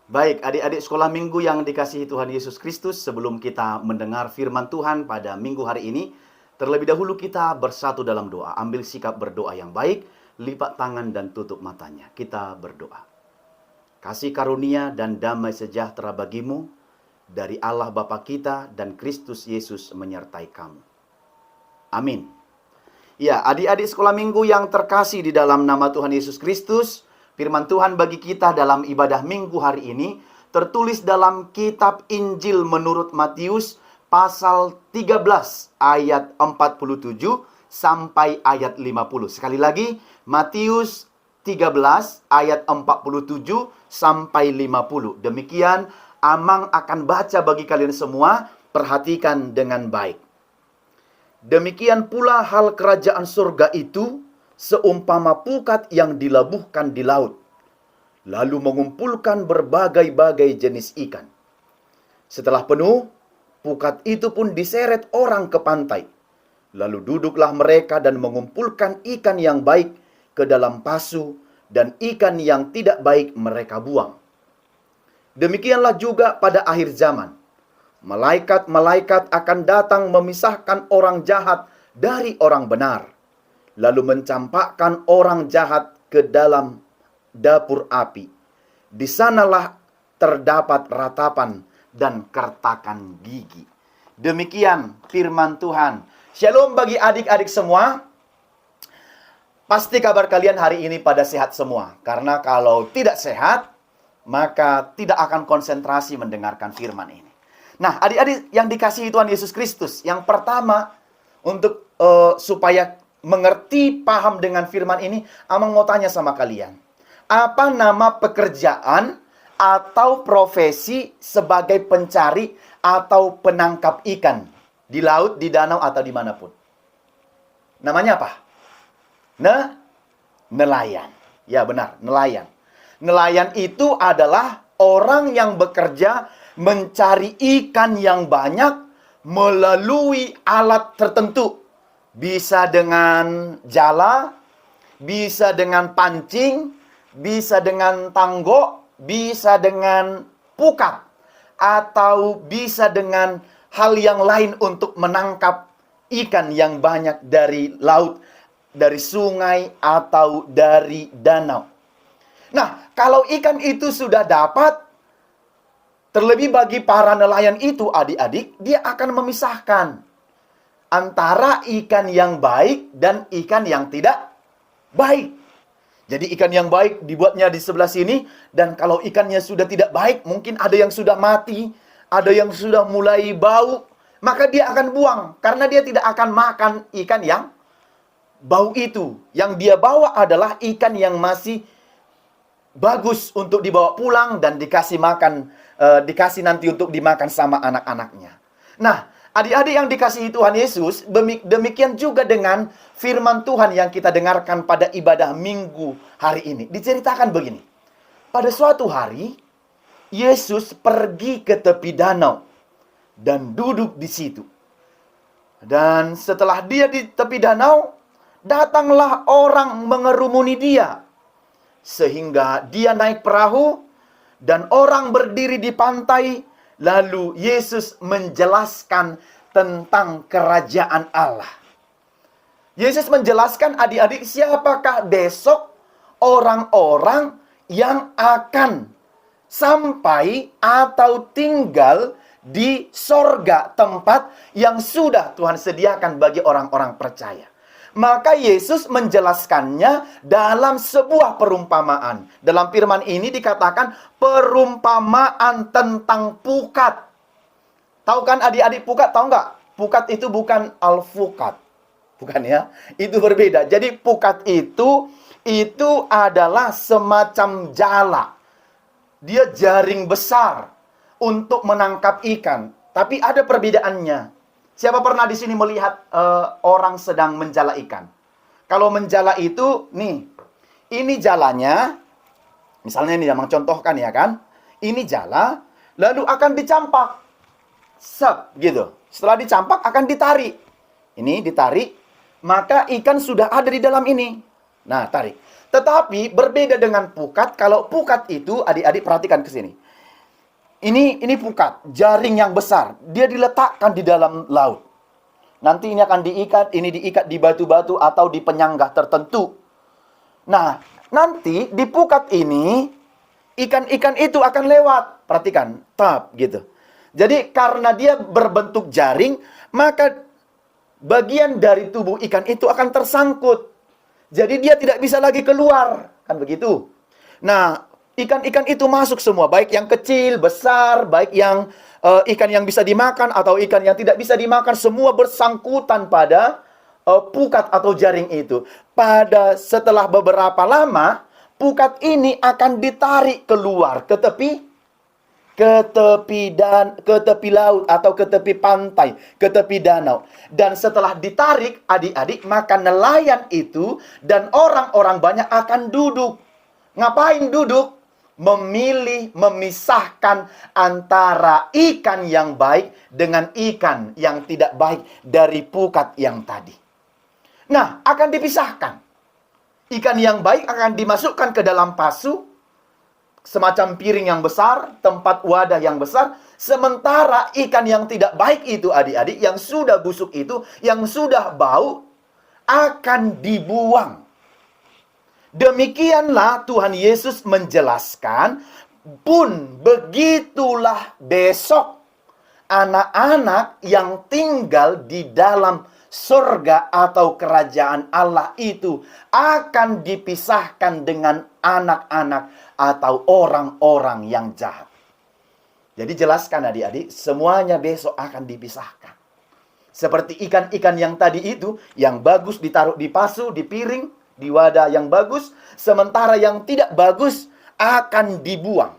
Baik, adik-adik sekolah minggu yang dikasihi Tuhan Yesus Kristus, sebelum kita mendengar firman Tuhan pada minggu hari ini, terlebih dahulu kita bersatu dalam doa. Ambil sikap berdoa yang baik, lipat tangan dan tutup matanya. Kita berdoa. Kasih karunia dan damai sejahtera bagimu dari Allah Bapa kita dan Kristus Yesus menyertai kamu. Amin. Ya, adik-adik sekolah minggu yang terkasih di dalam nama Tuhan Yesus Kristus, firman Tuhan bagi kita dalam ibadah minggu hari ini tertulis dalam kitab Injil menurut Matius pasal 13 ayat 47 sampai ayat 50. Sekali lagi, Matius 13 ayat 47 sampai 50. Demikian Amang akan baca bagi kalian semua, perhatikan dengan baik. Demikian pula hal kerajaan surga itu seumpama pukat yang dilabuhkan di laut, lalu mengumpulkan berbagai-bagai jenis ikan. Setelah penuh, pukat itu pun diseret orang ke pantai. Lalu duduklah mereka dan mengumpulkan ikan yang baik ke dalam pasu, dan ikan yang tidak baik mereka buang. Demikianlah juga pada akhir zaman. Malaikat-malaikat akan datang memisahkan orang jahat dari orang benar, lalu mencampakkan orang jahat ke dalam dapur api. Di sanalah terdapat ratapan dan kertakan gigi. Demikian firman Tuhan. Shalom bagi adik-adik semua. Pasti kabar kalian hari ini pada sehat semua. Karena kalau tidak sehat, maka tidak akan konsentrasi mendengarkan firman ini. Nah, adik-adik yang dikasihi Tuhan Yesus Kristus, yang pertama untuk supaya mengerti, paham dengan firman ini, Amang mau tanya sama kalian. Apa nama pekerjaan atau profesi sebagai pencari atau penangkap ikan di laut, di danau, atau dimanapun? Namanya apa? Nelayan. Ya benar, nelayan. Nelayan itu adalah orang yang bekerja mencari ikan yang banyak melalui alat tertentu. Bisa dengan jala, bisa dengan pancing, bisa dengan tanggo, bisa dengan pukat, atau bisa dengan hal yang lain untuk menangkap ikan yang banyak dari laut, dari sungai, atau dari danau. Nah, kalau ikan itu sudah dapat, terlebih bagi para nelayan itu, adik-adik, dia akan memisahkan antara ikan yang baik dan ikan yang tidak baik. Jadi ikan yang baik dibuatnya di sebelah sini, dan kalau ikannya sudah tidak baik, mungkin ada yang sudah mati, ada yang sudah mulai bau, maka dia akan buang, karena dia tidak akan makan ikan yang bau itu. Yang dia bawa adalah ikan yang masih bagus untuk dibawa pulang dan dikasih makan, dikasih nanti untuk dimakan sama anak-anaknya. Nah, adik-adik yang dikasihi Tuhan Yesus, demikian juga dengan firman Tuhan yang kita dengarkan pada ibadah minggu hari ini. Diceritakan begini. Pada suatu hari, Yesus pergi ke tepi danau dan duduk di situ. Dan setelah dia di tepi danau, datanglah orang mengerumuni dia. Sehingga dia naik perahu dan orang berdiri di pantai. Lalu Yesus menjelaskan tentang kerajaan Allah. Yesus menjelaskan, adik-adik, siapakah besok orang-orang yang akan sampai atau tinggal di sorga, tempat yang sudah Tuhan sediakan bagi orang-orang percaya. Maka Yesus menjelaskannya dalam sebuah perumpamaan. Dalam firman ini dikatakan perumpamaan tentang pukat. Tahu kan adik-adik pukat? Tahu nggak? Pukat itu bukan alpukat. Bukan ya. Itu berbeda. Jadi pukat itu adalah semacam jala. Dia jaring besar untuk menangkap ikan. Tapi ada perbedaannya. Siapa pernah di sini melihat orang sedang menjala ikan? Kalau menjala itu, nih, ini jalanya, misalnya ini yang mencontohkan ya kan? Ini jala, lalu akan dicampak, gitu. Setelah dicampak akan ditarik. Ini ditarik, maka ikan sudah ada di dalam ini. Nah, tarik. Tetapi berbeda dengan pukat. Kalau pukat itu, adik-adik perhatikan ke sini. Ini pukat, jaring yang besar. Dia diletakkan di dalam laut. Nanti ini akan diikat di batu-batu atau di penyangga tertentu. Nah, nanti di pukat ini, ikan-ikan itu akan lewat. Perhatikan, tap gitu. Jadi karena dia berbentuk jaring, maka bagian dari tubuh ikan itu akan tersangkut. Jadi dia tidak bisa lagi keluar. Kan begitu. Nah, ikan-ikan itu masuk semua. Baik yang kecil, besar, baik yang ikan yang bisa dimakan atau ikan yang tidak bisa dimakan. Semua bersangkutan pada pukat atau jaring itu. Setelah beberapa lama, pukat ini akan ditarik keluar ke tepi laut atau ke tepi pantai, ke tepi danau. Dan setelah ditarik, adik-adik, maka nelayan itu dan orang-orang banyak akan duduk. Ngapain duduk? Memisahkan antara ikan yang baik dengan ikan yang tidak baik dari pukat yang tadi. Nah, akan dipisahkan. Ikan yang baik akan dimasukkan ke dalam pasu, semacam piring yang besar, tempat wadah yang besar. Sementara ikan yang tidak baik itu, adik-adik, yang sudah busuk itu, yang sudah bau, akan dibuang. Demikianlah Tuhan Yesus menjelaskan, pun begitulah besok anak-anak yang tinggal di dalam surga atau kerajaan Allah itu akan dipisahkan dengan anak-anak atau orang-orang yang jahat. Jadi jelaskan adik-adik, semuanya besok akan dipisahkan. Seperti ikan-ikan yang tadi itu, yang bagus ditaruh di pasu, di piring, di wadah yang bagus, sementara yang tidak bagus akan dibuang.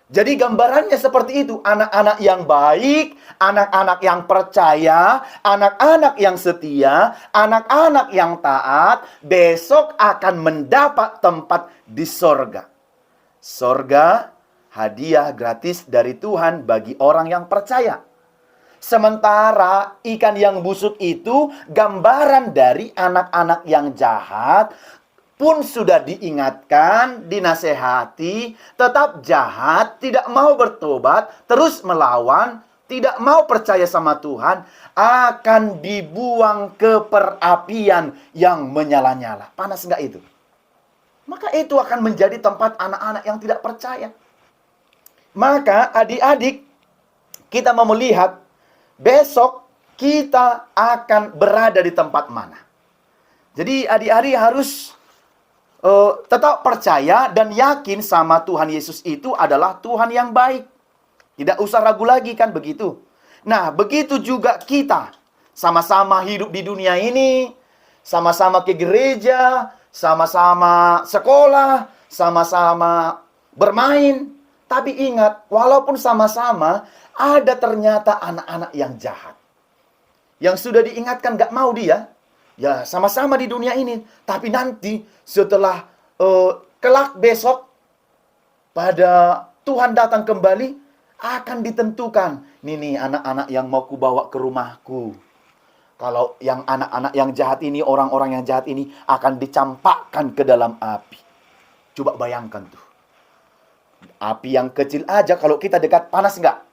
Jadi gambarannya seperti itu. Anak-anak yang baik, anak-anak yang percaya, anak-anak yang setia, anak-anak yang taat, besok akan mendapat tempat di sorga. Sorga, hadiah gratis dari Tuhan bagi orang yang percaya. Sementara ikan yang busuk itu gambaran dari anak-anak yang jahat, pun sudah diingatkan, dinasehati, tetap jahat, tidak mau bertobat, terus melawan, tidak mau percaya sama Tuhan, akan dibuang ke perapian yang menyala-nyala. Panas nggak itu? Maka itu akan menjadi tempat anak-anak yang tidak percaya. Maka adik-adik, kita mau melihat besok kita akan berada di tempat mana. Jadi adik-adik harus tetap percaya dan yakin sama Tuhan Yesus itu adalah Tuhan yang baik. Tidak usah ragu lagi, kan begitu. Nah, begitu juga kita sama-sama hidup di dunia ini, sama-sama ke gereja, sama-sama sekolah, sama-sama bermain. Tapi ingat, walaupun sama-sama, ada ternyata anak-anak yang jahat. Yang sudah diingatkan gak mau dia. Ya, sama-sama di dunia ini. Tapi nanti setelah kelak besok, pada Tuhan datang kembali, akan ditentukan. Nih anak-anak yang mau kubawa ke rumahku. Kalau yang anak-anak yang jahat ini, orang-orang yang jahat ini akan dicampakkan ke dalam api. Coba bayangkan tuh. Api yang kecil aja kalau kita dekat, panas nggak?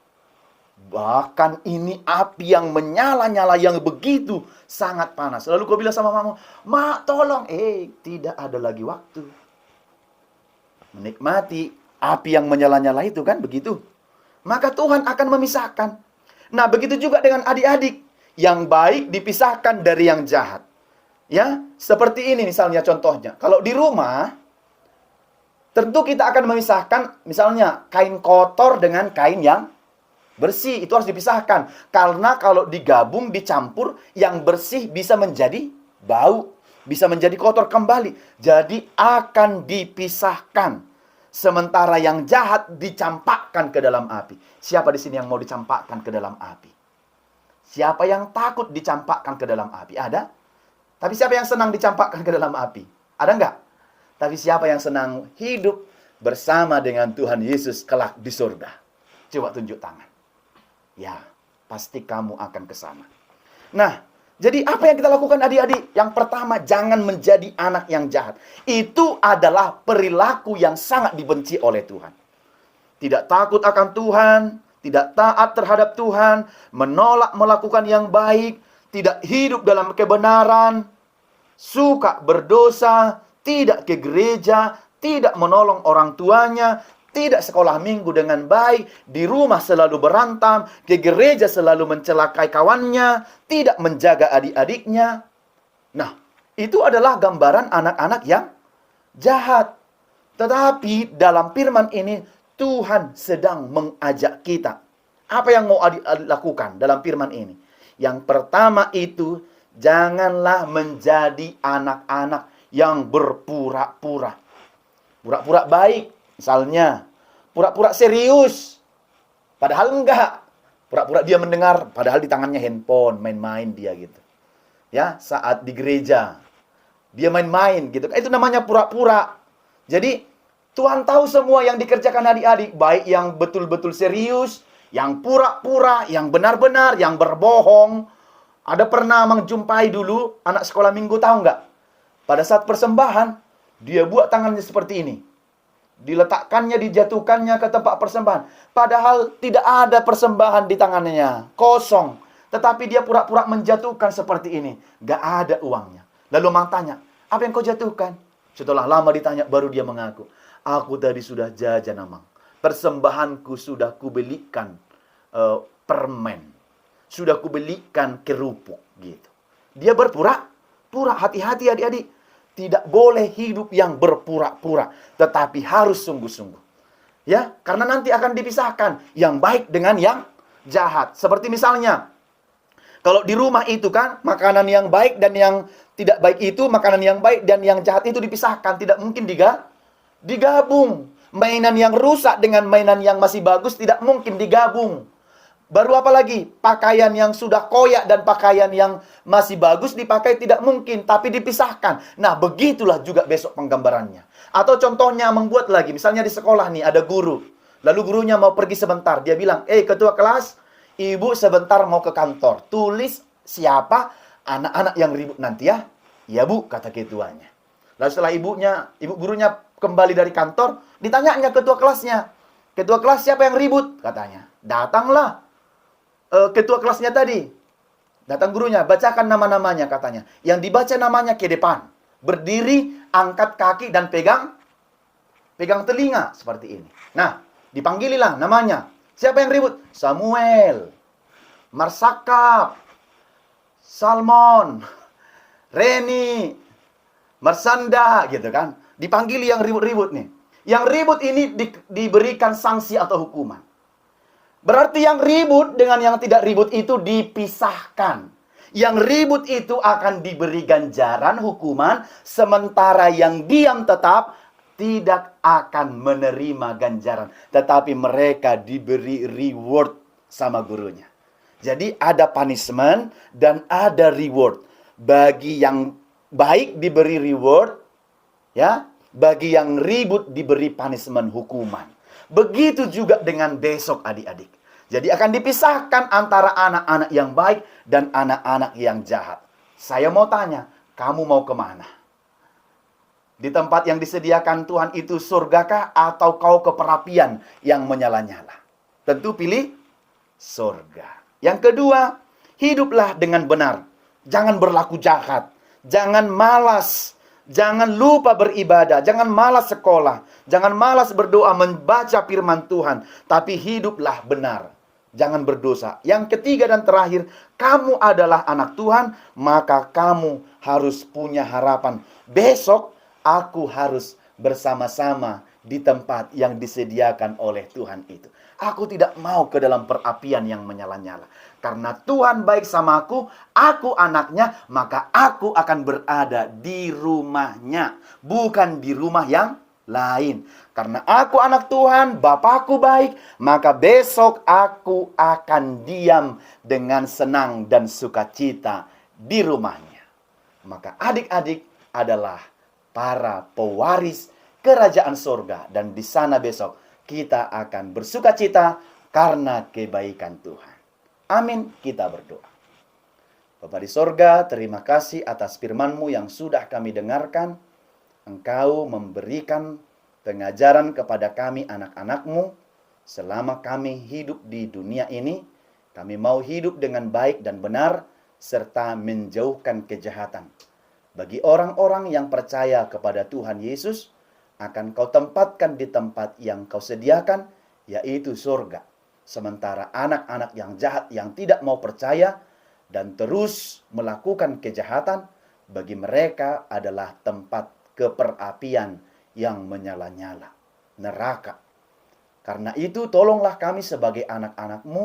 Bahkan ini api yang menyala-nyala yang begitu sangat panas. Lalu kau bilang sama mama, "Mak, tolong." Tidak ada lagi waktu. Menikmati api yang menyala-nyala itu, kan begitu. Maka Tuhan akan memisahkan. Nah, begitu juga dengan adik-adik. Yang baik dipisahkan dari yang jahat. Ya, seperti ini misalnya contohnya. Kalau di rumah, tentu kita akan memisahkan misalnya kain kotor dengan kain yang bersih. Itu harus dipisahkan. Karena kalau digabung, dicampur, yang bersih bisa menjadi bau. Bisa menjadi kotor kembali. Jadi akan dipisahkan. Sementara yang jahat dicampakkan ke dalam api. Siapa di sini yang mau dicampakkan ke dalam api? Siapa yang takut dicampakkan ke dalam api? Ada? Tapi siapa yang senang dicampakkan ke dalam api? Ada enggak? Tapi siapa yang senang hidup bersama dengan Tuhan Yesus kelak di surga? Coba tunjuk tangan. Ya, pasti kamu akan ke sana. Nah, jadi apa yang kita lakukan adik-adik? Yang pertama, jangan menjadi anak yang jahat. Itu adalah perilaku yang sangat dibenci oleh Tuhan. tidak takut akan Tuhan, tidak taat terhadap Tuhan, menolak melakukan yang baik, tidak hidup dalam kebenaran, suka berdosa, tidak ke gereja, tidak menolong orang tuanya, tidak sekolah minggu dengan baik, di rumah selalu berantam, ke gereja selalu mencelakai kawannya, tidak menjaga adik-adiknya. Nah, itu adalah gambaran anak-anak yang jahat. Tetapi dalam firman ini, Tuhan sedang mengajak kita. Apa yang mau adik-adik lakukan dalam firman ini? Yang pertama itu, janganlah menjadi anak-anak yang berpura-pura. Pura-pura baik, misalnya. Pura-pura serius, padahal enggak. Pura-pura dia mendengar, padahal di tangannya handphone, main-main dia gitu. Ya, saat di gereja, dia main-main gitu. Itu namanya pura-pura. Jadi, Tuhan tahu semua yang dikerjakan adik-adik, baik yang betul-betul serius, yang pura-pura, yang benar-benar, yang berbohong. Ada pernah menjumpai dulu anak sekolah minggu, tahu nggak? Pada saat persembahan, dia buat tangannya seperti ini. Diletakkannya, dijatuhkannya ke tempat persembahan. Padahal tidak ada persembahan di tangannya. Kosong. Tetapi dia pura-pura menjatuhkan seperti ini. Nggak ada uangnya. Lalu mang tanya, apa yang kau jatuhkan? Setelah lama ditanya, baru dia mengaku. Aku tadi sudah jajan, Amang. Persembahanku sudah kubelikan permen. Sudah kubelikan kerupuk. Gitu. Dia berpura-pura. Hati-hati adik-adik. Tidak boleh hidup yang berpura-pura. Tetapi harus sungguh-sungguh. Ya, karena nanti akan dipisahkan. Yang baik dengan yang jahat. Seperti misalnya, kalau di rumah itu kan, makanan yang baik dan yang tidak baik itu, makanan yang baik dan yang jahat itu dipisahkan. Tidak mungkin digabung. Mainan yang rusak dengan mainan yang masih bagus tidak mungkin digabung. Baru apa lagi? Pakaian yang sudah koyak dan pakaian yang masih bagus dipakai tidak mungkin, tapi dipisahkan. Nah, begitulah juga besok penggambarannya. Atau contohnya membuat lagi, misalnya di sekolah nih ada guru. Lalu gurunya mau pergi sebentar. Dia bilang, ketua kelas, ibu sebentar mau ke kantor. Tulis siapa anak-anak yang ribut nanti ya. Ya bu, kata ketuanya. Lalu setelah ibu gurunya kembali dari kantor, ditanyanya ketua kelasnya. Ketua kelas siapa yang ribut? Katanya. Datanglah ketua kelasnya tadi. Datang gurunya, bacakan nama-namanya katanya. Yang dibaca namanya ke depan. Berdiri, angkat kaki dan pegang telinga seperti ini. Nah, dipanggililah namanya. Siapa yang ribut? Samuel, Marsakap, Salmon, Reni, Marsanda gitu kan. Dipanggili yang ribut-ribut nih. Yang ribut ini diberikan sanksi atau hukuman. Berarti yang ribut dengan yang tidak ribut itu dipisahkan. Yang ribut itu akan diberi ganjaran hukuman, sementara yang diam tetap tidak akan menerima ganjaran. Tetapi mereka diberi reward sama gurunya. Jadi ada punishment dan ada reward. Bagi yang baik diberi reward, ya. Bagi yang ribut diberi punishment, hukuman. Begitu juga dengan besok adik-adik. Jadi akan dipisahkan antara anak-anak yang baik dan anak-anak yang jahat. Saya mau tanya, kamu mau kemana? Di tempat yang disediakan Tuhan itu surgakah atau kau ke perapian yang menyala-nyala? Tentu pilih surga. Yang kedua, hiduplah dengan benar. Jangan berlaku jahat. Jangan malas. Jangan lupa beribadah, jangan malas sekolah, jangan malas berdoa membaca firman Tuhan, tapi hiduplah benar. Jangan berdosa. Yang ketiga dan terakhir, kamu adalah anak Tuhan, maka kamu harus punya harapan. Besok aku harus bersama-sama di tempat yang disediakan oleh Tuhan itu. Aku tidak mau ke dalam perapian yang menyala-nyala. Karena Tuhan baik sama aku anaknya, maka aku akan berada di rumahnya. Bukan di rumah yang lain. Karena aku anak Tuhan, Bapakku baik, maka besok aku akan diam dengan senang dan sukacita di rumahnya. Maka adik-adik adalah para pewaris kerajaan surga. Dan di sana besok kita akan bersukacita karena kebaikan Tuhan. Amin, kita berdoa. Bapa di sorga, terima kasih atas firman-Mu yang sudah kami dengarkan. Engkau memberikan pengajaran kepada kami anak-anak-Mu selama kami hidup di dunia ini, kami mau hidup dengan baik dan benar, serta menjauhkan kejahatan. Bagi orang-orang yang percaya kepada Tuhan Yesus, akan kau tempatkan di tempat yang kau sediakan, yaitu surga. Sementara anak-anak yang jahat yang tidak mau percaya dan terus melakukan kejahatan, bagi mereka adalah tempat keperapian yang menyala-nyala, neraka. Karena itu tolonglah kami sebagai anak-anak-Mu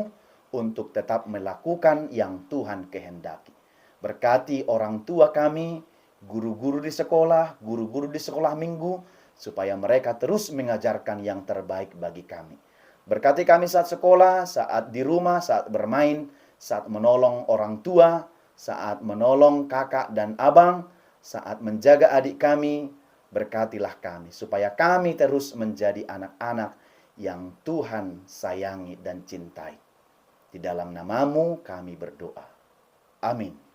untuk tetap melakukan yang Tuhan kehendaki. Berkati orang tua kami, guru-guru di sekolah minggu, supaya mereka terus mengajarkan yang terbaik bagi kami. Berkati kami saat sekolah, saat di rumah, saat bermain, saat menolong orang tua, saat menolong kakak dan abang, saat menjaga adik kami. Berkatilah kami, supaya kami terus menjadi anak-anak yang Tuhan sayangi dan cintai. Di dalam nama-Mu kami berdoa. Amin.